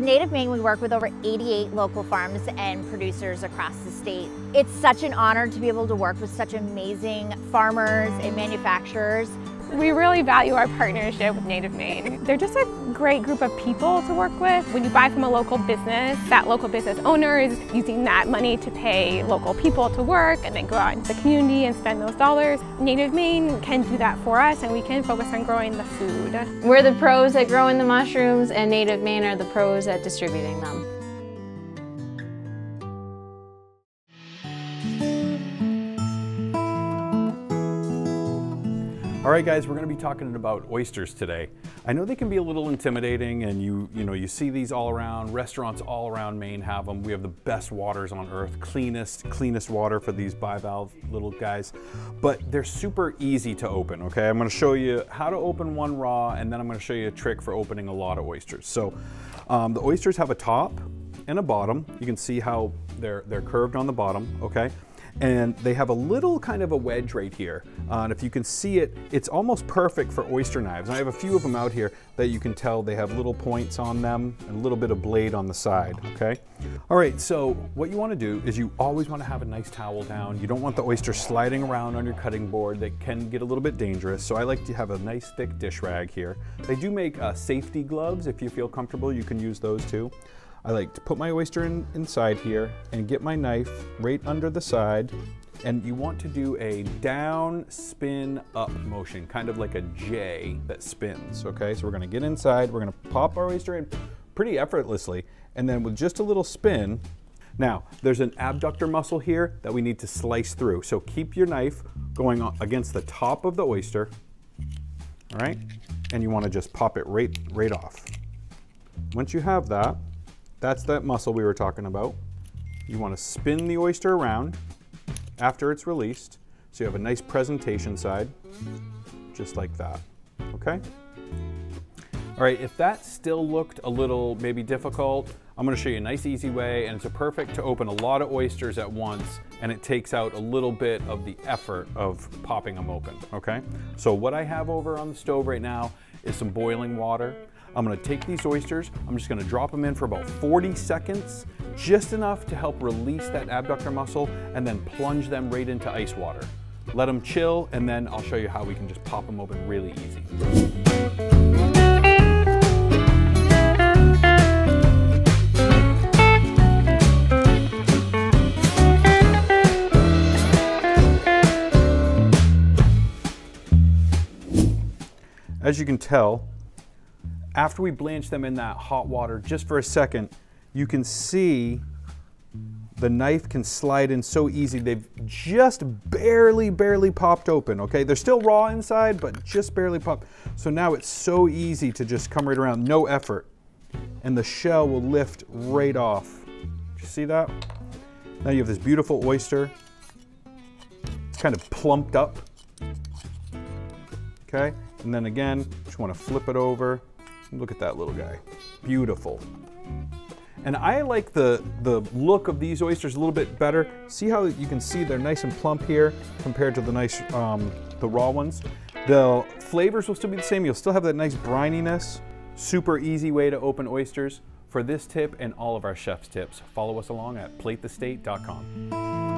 At Native Maine, we work with over 88 local farms and producers across the state. It's such an honor to be able to work with such amazing farmers and manufacturers. We really value our partnership with Native Maine. They're just a great group of people to work with. When you buy from a local business, that local business owner is using that money to pay local people to work and then go out into the community and spend those dollars. Native Maine can do that for us, and we can focus on growing the food. We're the pros at growing the mushrooms, and Native Maine are the pros at distributing them. All right, guys, we're going to be talking about oysters today. I know they can be a little intimidating, and you see these all around. Restaurants all around Maine have them. We have the best waters on earth, cleanest water for these bivalve little guys. But they're super easy to open, okay? I'm going to show you how to open one raw, and then I'm going to show you a trick for opening a lot of oysters. So the oysters have a top and a bottom. You can see how they're curved on the bottom, okay? And they have a little kind of a wedge right here. And if you can see it, it's almost perfect for oyster knives. I have a few of them out here that you can tell they have little points on them and a little bit of blade on the side, okay? All right, so what you want to do is you always want to have a nice towel down. You don't want the oyster sliding around on your cutting board. They can get a little bit dangerous. So I like to have a nice thick dish rag here. They do make safety gloves. If you feel comfortable, you can use those too. I like to put my oyster inside here and get my knife right under the side, and you want to do a down, spin, up motion, kind of like a J that spins, okay? So we're gonna get inside, we're gonna pop our oyster in pretty effortlessly, and then with just a little spin, now there's an abductor muscle here that we need to slice through. So keep your knife going against the top of the oyster, all right? And you wanna just pop it right off. Once you have that, that's that muscle we were talking about. You want to spin the oyster around after it's released, so you have a nice presentation side, just like that, okay? All right, if that still looked a little maybe difficult, I'm going to show you a nice easy way, and it's perfect to open a lot of oysters at once, and it takes out a little bit of the effort of popping them open, okay? So what I have over on the stove right now is some boiling water. I'm gonna take these oysters, I'm just gonna drop them in for about 40 seconds, just enough to help release that abductor muscle, and then plunge them right into ice water. Let them chill, and then I'll show you how we can just pop them open really easy. As you can tell, after we blanch them in that hot water just for a second, you can see the knife can slide in so easy. They've just barely popped open, okay? They're still raw inside, but just barely popped. So now it's so easy to just come right around, no effort. And the shell will lift right off. Did you see that? Now you have this beautiful oyster. It's kind of plumped up, okay? And then again, just wanna flip it over. Look at that little guy, beautiful. And I like the look of these oysters a little bit better. See how you can see they're nice and plump here compared to the nice, the raw ones. The flavors will still be the same. You'll still have that nice brininess. Super easy way to open oysters. For this tip and all of our chef's tips, follow us along at platethestate.com.